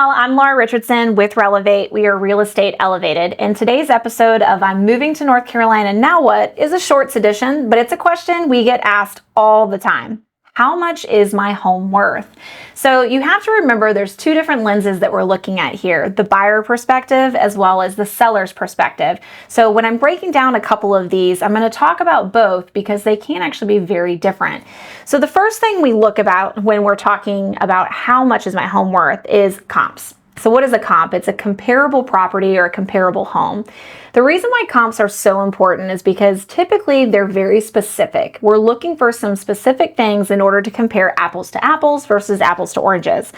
y'all, I'm Laura Richardson with Relevate. We are Real Estate Elevated, and today's episode of I'm Moving to North Carolina Now What is a shorts edition, but it's a question we get asked all the time. How much is my home worth? So you have to remember there's two different lenses that we're looking at here, the buyer perspective as well as the seller's perspective. So when I'm breaking down a couple of these, I'm going to talk about both because they can actually be very different. So the first thing we look about when we're talking about how much is my home worth is comps. So what is a comp? It's a comparable property or a comparable home. The reason why comps are so important is because typically they're very specific. We're looking for some specific things in order to compare apples to apples versus apples to oranges.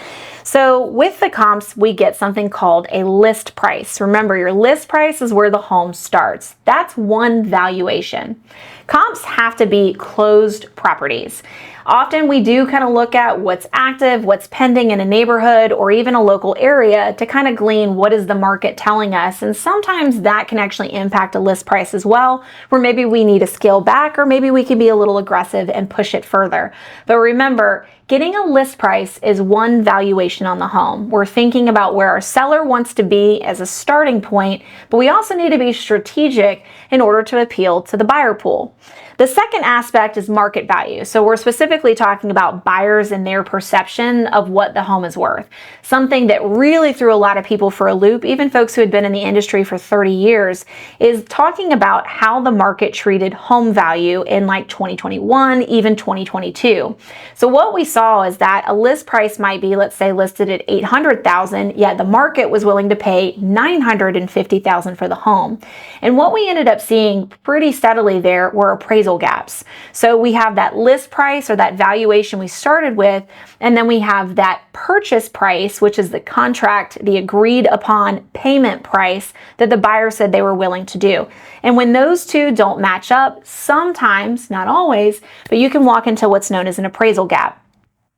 So with the comps, we get something called a list price. Remember, your list price is where the home starts. That's one valuation. Comps have to be closed properties. Often we do kind of look at what's active, what's pending in a neighborhood or even a local area to kind of glean what is the market telling us. And sometimes that can actually impact a list price as well, where maybe we need to scale back or maybe we can be a little aggressive and push it further. But remember, getting a list price is one valuation on the home. We're thinking about where our seller wants to be as a starting point, but we also need to be strategic in order to appeal to the buyer pool. The second aspect is market value. So we're specifically talking about buyers and their perception of what the home is worth. Something that really threw a lot of people for a loop, even folks who had been in the industry for 30 years, is talking about how the market treated home value in like 2021, even 2022. So what we saw is that a list price might be, let's say, listed at $800,000, yet the market was willing to pay $950,000 for the home. And what we ended up seeing pretty steadily there were appraisal gaps. So we have that list price or that valuation we started with, and then we have that purchase price, which is the contract, the agreed upon payment price that the buyer said they were willing to do. And when those two don't match up, sometimes, not always, but you can walk into what's known as an appraisal gap.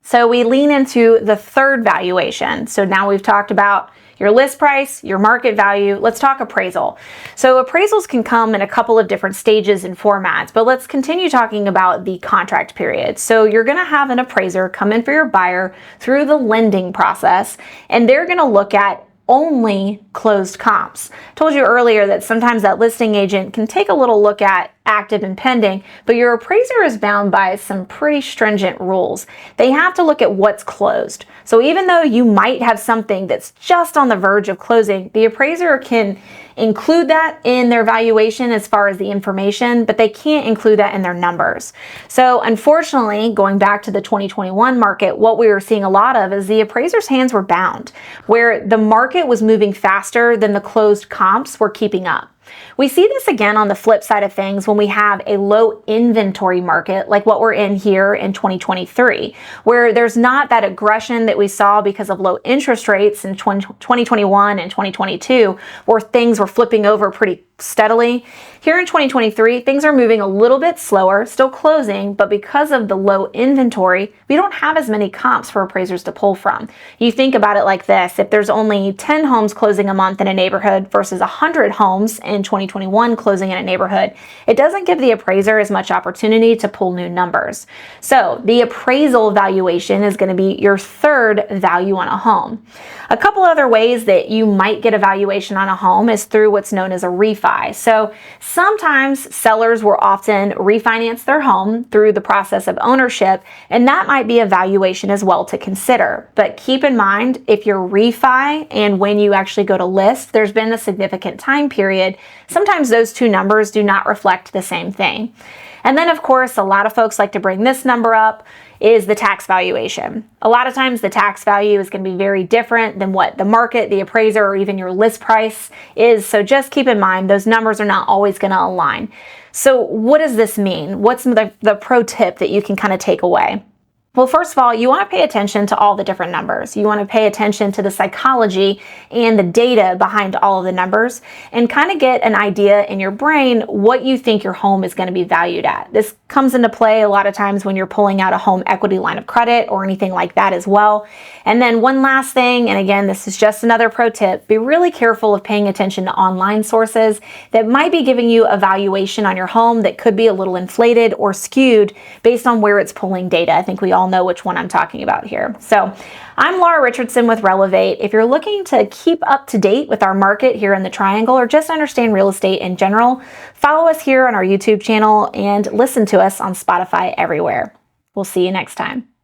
So we lean into the third valuation. So now we've talked about your list price, your market value. Let's talk appraisal. So appraisals can come in a couple of different stages and formats, but let's continue talking about the contract period. So you're going to have an appraiser come in for your buyer through the lending process, and they're going to look at only closed comps. Told you earlier that sometimes that listing agent can take a little look at active and pending, but your appraiser is bound by some pretty stringent rules. They have to look at what's closed. So even though you might have something that's just on the verge of closing, the appraiser can include that in their valuation as far as the information, but they can't include that in their numbers. So unfortunately, going back to the 2021 market, what we were seeing a lot of is the appraiser's hands were bound, where the market was moving faster than the closed comps were keeping up. We see this again on the flip side of things when we have a low inventory market like what we're in here in 2023, where there's not that aggression that we saw because of low interest rates in 2021 and 2022, where things were flipping over pretty steadily. Here in 2023, things are moving a little bit slower, still closing, but because of the low inventory, we don't have as many comps for appraisers to pull from. You think about it like this: if there's only 10 homes closing a month in a neighborhood versus 100 homes in 2021 closing in a neighborhood, it doesn't give the appraiser as much opportunity to pull new numbers. So the appraisal valuation is going to be your third value on a home. A couple other ways that you might get a valuation on a home is through what's known as a refi. So sometimes sellers will often refinance their home through the process of ownership, and that might be a valuation as well to consider. But keep in mind, if you're refi and when you actually go to list, there's been a significant time period. Sometimes those two numbers do not reflect the same thing. And then, of course, a lot of folks like to bring this number up, is the tax valuation. A lot of times the tax value is going to be very different than what the market, the appraiser, or even your list price is. So just keep in mind, those numbers are not always going to align. So what does this mean? What's the pro tip that you can kind of take away? Well, first of all, you want to pay attention to all the different numbers. You want to pay attention to the psychology and the data behind all of the numbers and kind of get an idea in your brain what you think your home is going to be valued at. This comes into play a lot of times when you're pulling out a home equity line of credit or anything like that as well. And then one last thing, and again, this is just another pro tip, be really careful of paying attention to online sources that might be giving you a valuation on your home that could be a little inflated or skewed based on where it's pulling data. I think we all all know which one I'm talking about here. So I'm Laura Richardson with Relevate. If you're looking to keep up to date with our market here in the Triangle or just understand real estate in general, follow us here on our YouTube channel and listen to us on Spotify everywhere. We'll see you next time.